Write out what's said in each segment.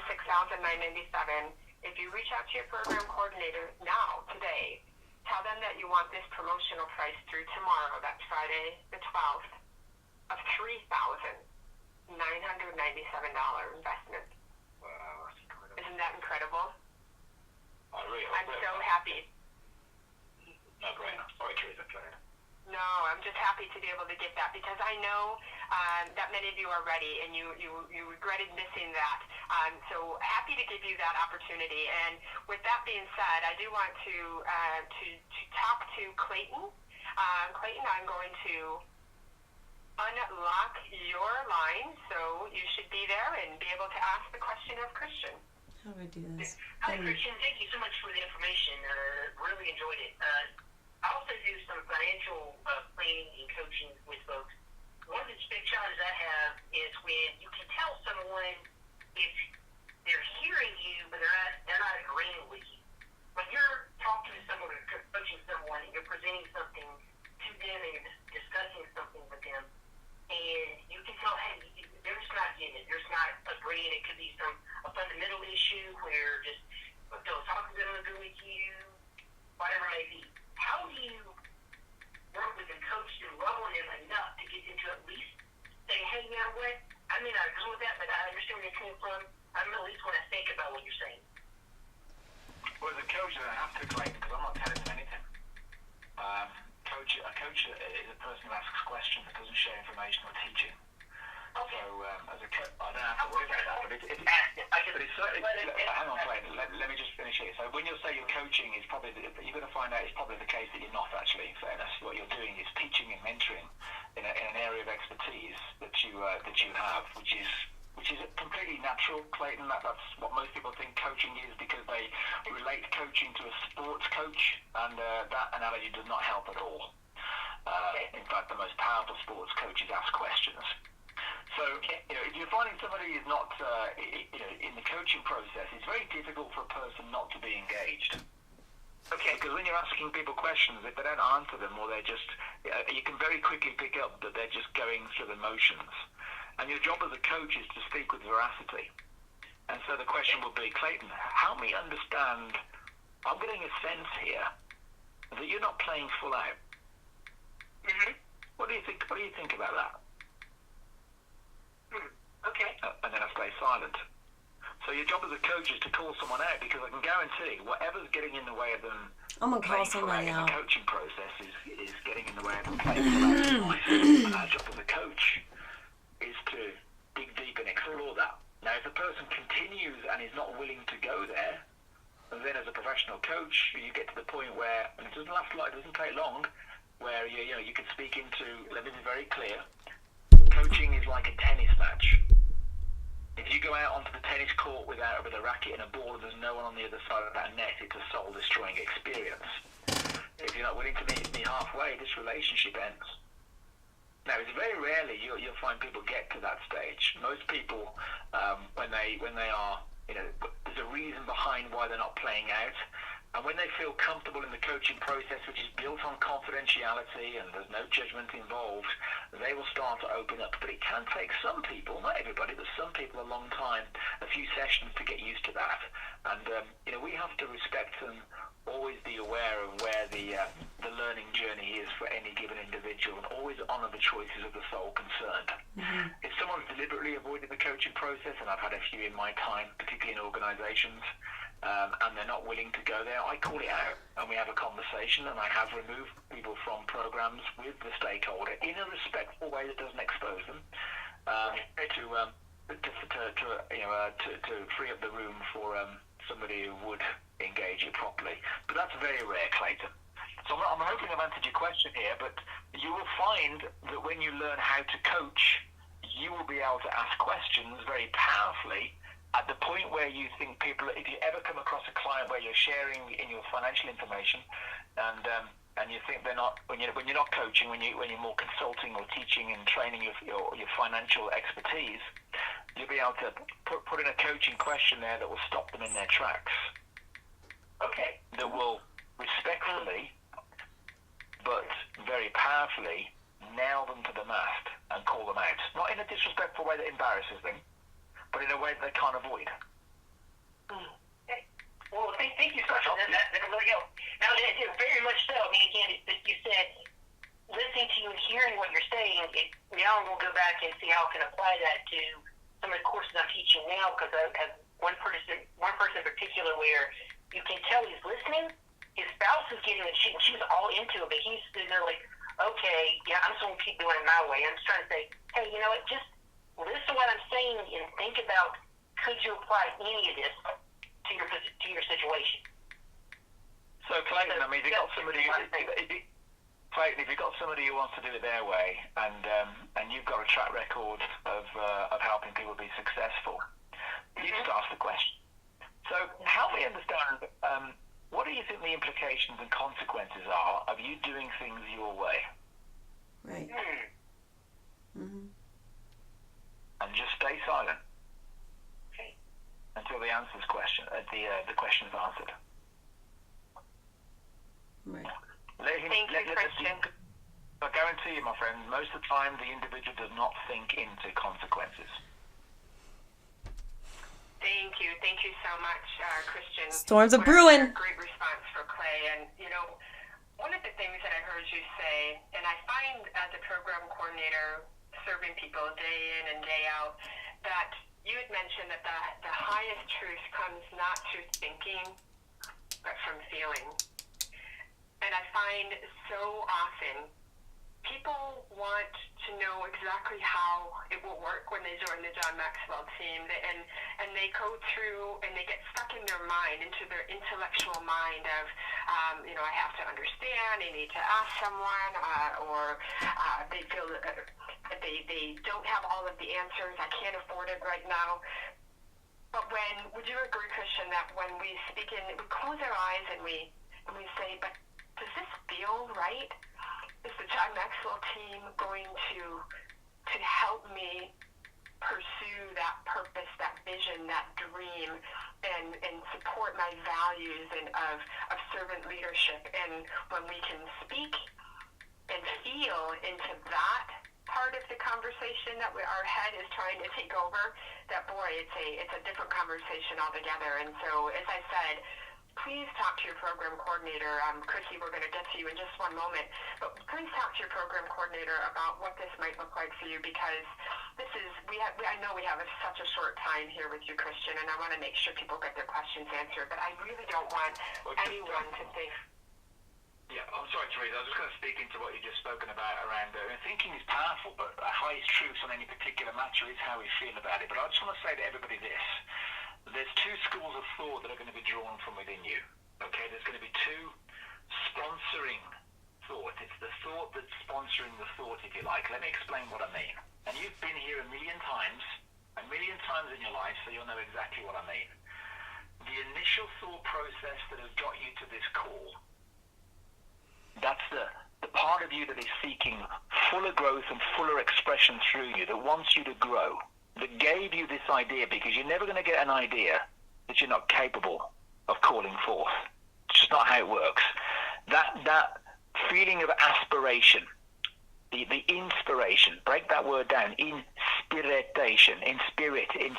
$6,997. If you reach out to your program coordinator now, today, tell them that you want this promotional price through tomorrow, that's Friday the 12th, of $3,997 investment. Wow, that's incredible. Isn't that incredible? I'm so happy. No brainer. Sorry, Teresa. No, I'm just happy to be able to get that because I know that many of you are ready and you regretted missing that. So happy to give you that opportunity. And with that being said, I do want to talk to Clayton. Clayton, I'm going to unlock your line, so you should be there and be able to ask the question of Christian. How do I do this? Hi, Christian. Thank you so much for the information. Really enjoyed it. I also do some financial planning and coaching with folks. One of the big challenges I have is when you can tell someone if they're hearing you, but they're not agreeing with you. When you're talking to someone or coaching someone and you're presenting something to them and you're discussing something with them, and you can tell, hey, they're just not getting it. They're just not agreeing. It could be a fundamental issue where just philosophically they don't agree with you, whatever it may be. How do you work with and coach and love on them enough to get them to at least say, hey, you know what? I may not agree with that, but I understand where you're coming from. I at least want to think about what you're saying. Well, as a coach, I have to claim because I'm not telling them anything. A coach is a person who asks questions that doesn't share information or teaching. Okay. So, as a coach, I don't have to worry about that. But it's certainly. Hang on, Clayton. Let me just finish here. So, when you say you're coaching, you're going to find out it's probably the case that you're not actually. In fairness, what you're doing is teaching and mentoring in an area of expertise that you have, which is completely natural, Clayton. That's what most people think coaching is because they relate coaching to a sports coach, and that analogy does not help at all. In fact, the most powerful sports coaches ask questions. So, if you're finding somebody is not, in the coaching process, it's very difficult for a person not to be engaged. Okay. Because when you're asking people questions, if they don't answer them, or they're just, you can very quickly pick up that they're just going through the motions. And your job as a coach is to speak with veracity. And so the question will be, Clayton, help me understand, I'm getting a sense here that you're not playing full out. Mm-hmm. What do you think about that? Okay. And then I stay silent. So your job as a coach is to call someone out because I can guarantee whatever's getting in the way of them I'm going to call somebody out. The coaching process is getting in the way of them playing full out. And our job as a coach is to dig deep and explore that. Now, if the person continues and is not willing to go there, then as a professional coach, you get to the point where, and it doesn't take long, where you can speak into, let me be very clear, coaching is like a tennis match. If you go out onto the tennis court with a racket and a ball and there's no one on the other side of that net, it's a soul-destroying experience. If you're not willing to meet me halfway, this relationship ends. Now, it's very rarely you'll find people get to that stage. Most people, when they are, there's a reason behind why they're not playing out. And when they feel comfortable in the coaching process, which is built on confidentiality and there's no judgment involved, they will start to open up. But it can take some people, not everybody, but some people a long time, a few sessions to get used to that. And, we have to respect them, always be aware of where the learning journey is for any given individual, and always honour the choices of the soul concerned. Mm-hmm. If someone's deliberately avoided the coaching process, and I've had a few in my time, particularly in organisations, and they're not willing to go there, I call it out and we have a conversation, and I have removed people from programs with the stakeholder in a respectful way that doesn't expose them, to free up the room for somebody who would engage it properly. But that's very rare, Clayton. So I'm hoping I've answered your question here, but you will find that when you learn how to coach, you will be able to ask questions very powerfully at the point where you think people, if you ever come across a client where you're sharing in your financial information and you think they're not, when you're not coaching, when you're more consulting or teaching and training your financial expertise, you'll be able to put in a coaching question there that will stop them in their tracks. Okay. That will respectfully but very powerfully nail them to the mast and call them out. Not in a disrespectful way that embarrasses them, but in a way that they can't avoid. we go. Now, very much so. I mean, again, you said listening to you and hearing what you're saying. Now I'm going to go back and see how I can apply that to some of the courses I'm teaching now, because I have one person in particular where you can tell he's listening. His spouse is getting it. She's all into it, but he's sitting there like, okay, yeah, I'm just going to keep doing it my way. I'm just trying to say, hey, you know what, just listen to what I'm saying and think about, could you apply any of this to your situation? So, Clayton, I mean, if you've got somebody who wants to do it their way, and you've got a track record of helping people be successful, you just ask the question. So, help me understand, what do you think the implications and consequences are of you doing things your way? Right. Mm-hmm. And just stay silent until the question is answered. Right. Thank you, Christian. I guarantee you, my friend, most of the time the individual does not think into consequences. Thank you so much, Christian. Storms are brewing. Great response for Clay. And, you know, one of the things that I heard you say, and I find as a program coordinator serving people day in and day out, that you had mentioned that the highest truth comes not through thinking, but from feeling. And I find so often people want to know exactly how it will work when they join the John Maxwell team, and they go through and they get stuck in their mind, into their intellectual mind of, I have to understand, I need to ask someone, or they feel that they don't have all of the answers, I can't afford it right now. But would you agree, Christian, that when we speak we close our eyes and we say, but does this feel right? Is the John Maxwell team going to help me pursue that purpose, that vision, that dream, and support my values and of servant leadership? And when we can speak and feel into that part of the conversation that our head is trying to take over, that boy, it's a different conversation altogether. And so, as I said, please talk to your program coordinator. Chrissy, we're going to get to you in just one moment, but please talk to your program coordinator about what this might look like for you, because I know we have such a short time here with you, Christian, and I want to make sure people get their questions answered, but I really don't want anyone to think. Yeah, I'm sorry, Teresa. I was just going to speak into what you've just spoken about around thinking is powerful, but the highest truth on any particular matter is how we feel about it. But I just want to say to everybody this. There's two schools of thought that are going to be drawn from within you. Okay, there's going to be two sponsoring thoughts. It's the thought that's sponsoring the thought, if you like. Let me explain what I mean. And you've been here a million times in your life, so you'll know exactly what I mean. The initial thought process that has got you to this call, that's the part of you that is seeking fuller growth and fuller expression through you, that wants you to grow, that gave you this idea, because you're never going to get an idea that you're not capable of calling forth. It's just not how it works. That feeling of aspiration, the inspiration, break that word down, inspiration, in spirit, it's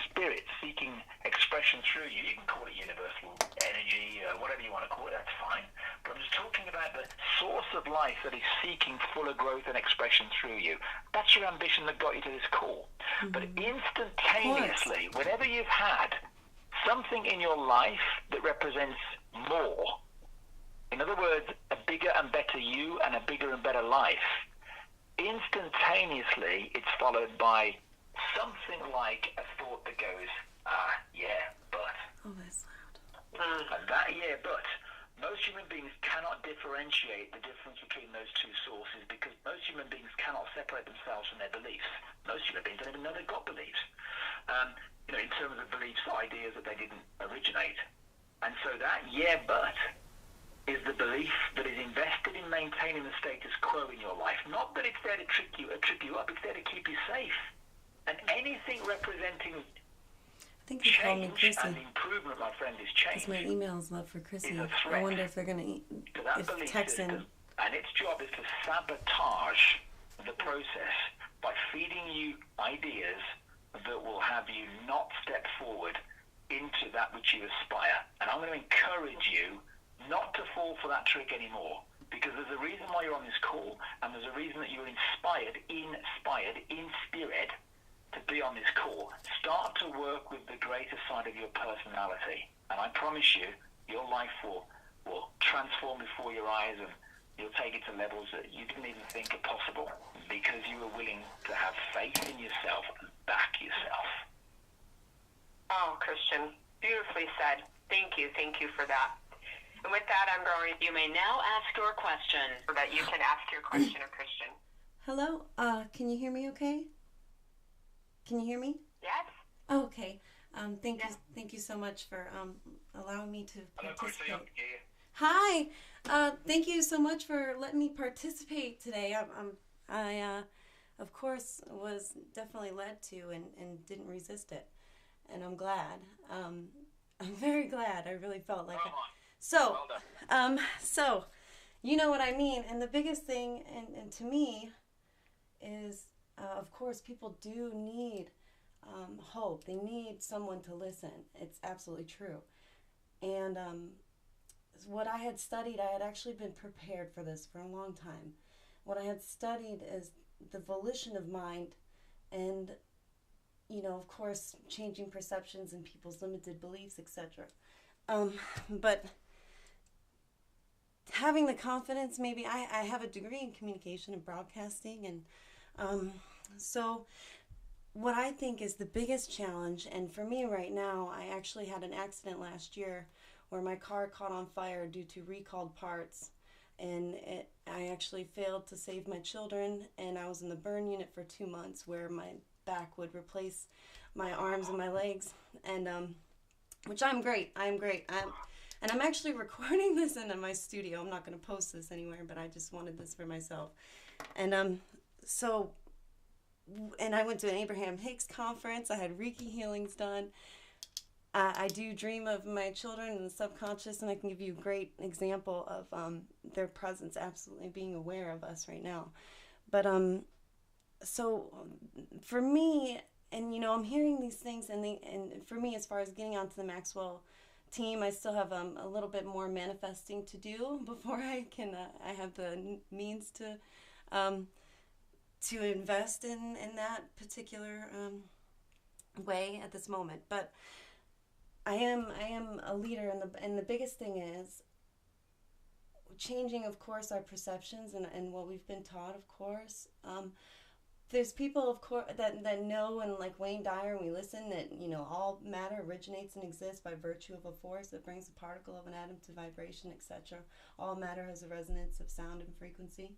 spirit seeking expression through you. You can call it universal energy, whatever you want to call it, that's fine. But I'm just talking about the source of life that is seeking fuller growth and expression through you. That's your ambition that got you to this call. Mm-hmm. But instantaneously, whenever you've had something in your life that represents more, in other words, a bigger and better you and a bigger and better life, instantaneously it's followed by something like a thought that goes, yeah, but. Oh, that's loud. And that, yeah, but. Most human beings cannot differentiate the difference between those two sources, because most human beings cannot separate themselves from their beliefs. Most human beings don't even know they've got beliefs. In terms of beliefs, ideas that they didn't originate. And so that, yeah, but, is the belief that is invested in maintaining the status quo in your life. Not that it's there to trip you up, it's there to keep you safe. And anything representing I think you called me Chrissy. And improvement, my friend, is change. Because my email is love for Chrissy. I wonder if they're going to text in. And its job is to sabotage the process by feeding you ideas that will have you not step forward in into that which you aspire. And I'm going to encourage you not to fall for that trick anymore, because there's a reason why you're on this call, and there's a reason that you're inspired in spirit to be on this call. Start to work with the greater side of your personality, and I promise you, your life will transform before your eyes, and you'll take it to levels that you didn't even think are possible, because you were willing to have faith in yourself and back yourself. Oh, Christian, beautifully said. Thank you for that. And with that, you may now ask your question, so that you can ask your question of Christian. Hello, can you hear me okay? Can you hear me? Yes. Oh, okay. Thank you so much for allowing me to participate. Hello, Chrissy, Hi. Thank you so much for letting me participate today. I of course, was definitely led to and didn't resist it, and I'm glad. I'm very glad. I really felt like it. So, so, you know what I mean. And the biggest thing, and to me, is of course people do need hope. They need someone to listen. It's absolutely true. And what I had studied, I had actually been prepared for this for a long time. What I had studied is the volition of mind and, of course, changing perceptions and people's limited beliefs, etc. But having the confidence, maybe I have a degree in communication and broadcasting, and so what I think is the biggest challenge, and for me right now, I actually had an accident last year where my car caught on fire due to recalled parts, and I actually failed to save my children, and I was in the burn unit for 2 months where my back would replace my arms and my legs, and which I'm great. And I'm actually recording this in my studio. I'm not going to post this anywhere, but I just wanted this for myself. And and I went to an Abraham Hicks conference. I had Reiki healings done. I do dream of my children in the subconscious, and I can give you a great example of their presence absolutely being aware of us right now. But so for me, and I'm hearing these things, and for me, as far as getting onto the Maxwell team, I still have a little bit more manifesting to do before I can. I have the means to invest in that particular way at this moment, but I am a leader, and the biggest thing is changing, of course, our perceptions and what we've been taught, of course. There's people, of course, that know, and like Wayne Dyer, and we listen, that all matter originates and exists by virtue of a force that brings a particle of an atom to vibration, etc. All matter has a resonance of sound and frequency,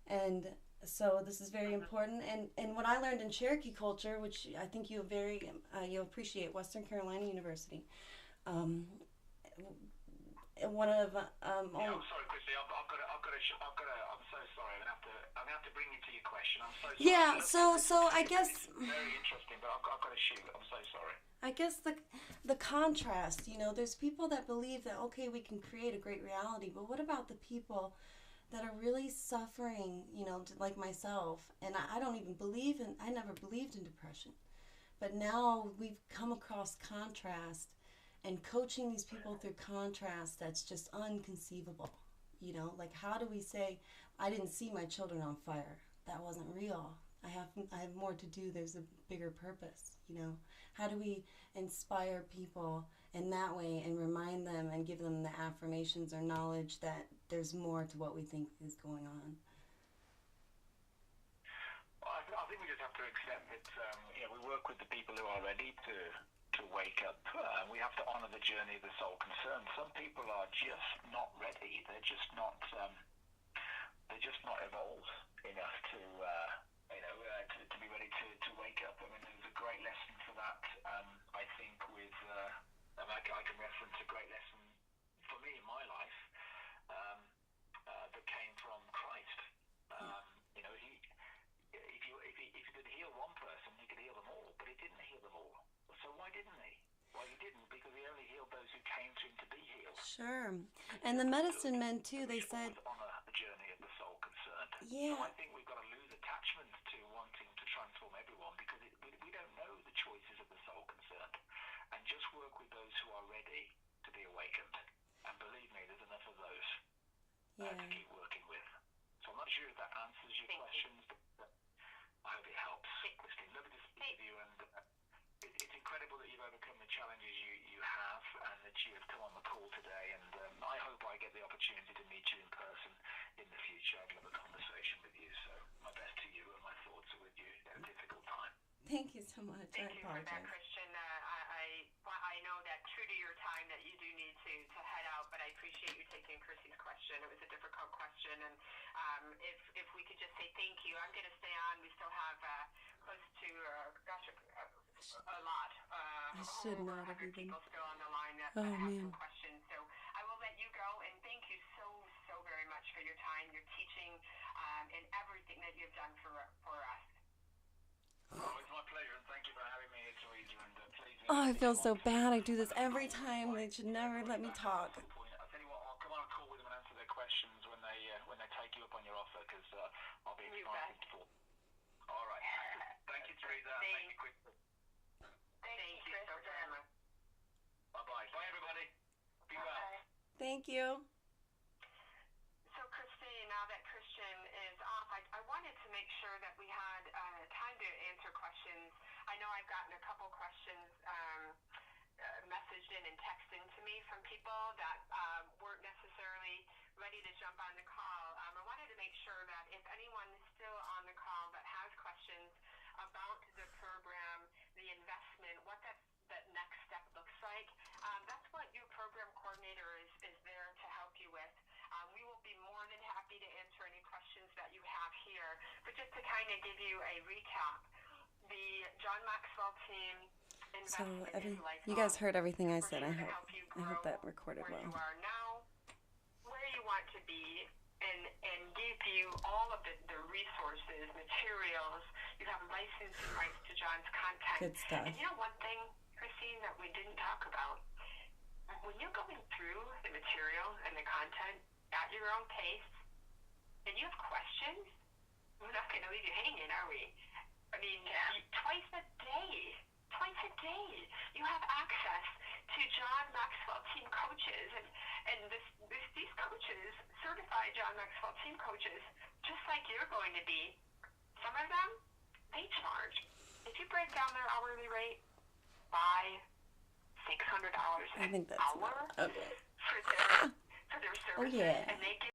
and so this is very important. And what I learned in Cherokee culture, which I think you'll appreciate, Western Carolina University. One of I'm sorry, Chrissy. I'm so sorry. I'm gonna have to bring you to your question. I'm so sorry. Yeah. So I guess it's very interesting, but I've got to shoot. I'm so sorry. I guess the contrast. There's people that believe that we can create a great reality, but what about the people that are really suffering, like myself? And I don't even I never believed in depression. But now we've come across contrast, and coaching these people through contrast, that's just unconceivable. Like, how do we say, I didn't see my children on fire? That wasn't real. I have more to do. There's a bigger purpose, How do we inspire people in that way and remind them and give them the affirmations or knowledge that there's more to what we think is going on? Well, I think we just have to accept that we work with the people who are ready to wake up. We have to honor the journey of the soul concerned. Some people are just not ready. They're just not evolved enough to be ready to wake up. I mean, there's a great lesson for that. I think I can reference a great lesson for me in my life that came from Christ. If he could heal one person, he could heal them all, but he didn't heal them all. So why didn't he? Well, he didn't, because he only healed those who came to him to be healed. Sure. And the medicine men too, they said, honor the journey of the soul concerned. Yeah. So I think we've got to lose attachment to wanting to transform everyone, because we don't know the choices of the soul concerned, and just work with those to keep working with. So I'm not sure if that answers your questions, but I hope it helps. Christine, lovely to speak with you, and it's incredible that you've overcome the challenges you have, and that you have come on the call today, and I hope I get the opportunity to meet you in person in the future. I'd love a conversation with you, so my best to you, and my thoughts are with you in a difficult time. Thank you so much. Thank you for that, Christian. I know that true to your time that you do need to head out, but I appreciate you taking Chrissy's question. It was a difficult question, and if we could just say thank you. I'm going to stay on. We still have close to, a lot. I should not have even. People still on the line that have some questions. So I will let you go, and thank you so very much for your time, your teaching, and everything that you've done for us. Oh, it's my pleasure, and thank you for having me, Teresa. And please. Oh, I feel so bad. I do this every time. They should never let me talk. I'll tell you what. I'll come on a call with them and answer their questions when they take you up on your offer, because I'll be excited for. All right. Thank you, Teresa. Thank you, Chris. Thank you so very much. Bye-bye. Bye, everybody. Be well. Thank you. So, Christine, now that Christian is off, I wanted to make sure that we had time to answer questions. I know I've gotten a couple questions messaged in and texted to me from people that weren't necessarily ready to jump on the call. I wanted to make sure that if anyone is still on the call that has questions about the program, the investment, what that next step looks like, that's what your program coordinator is there to help you with. We will be more than happy to answer any questions that you have here. But just to kind of give you a recap, the John Maxwell Team investment is lifelong. You guys heard everything I said. I hope that recorded where well. You are now, where you want to be, and give you all of the resources, materials. You have licensing rights to John's content. Good stuff. And you know one thing, Christine, that we didn't talk about? When you're going through the material and the content at your own pace, and you have questions, we're not going to leave you hanging, are we? I mean, twice a day, you have access to John Maxwell Team coaches, and these coaches, certified John Maxwell Team coaches, just like you're going to be. Some of them, they charge. If you break down their hourly rate by $600 an hour okay. for their services, and they give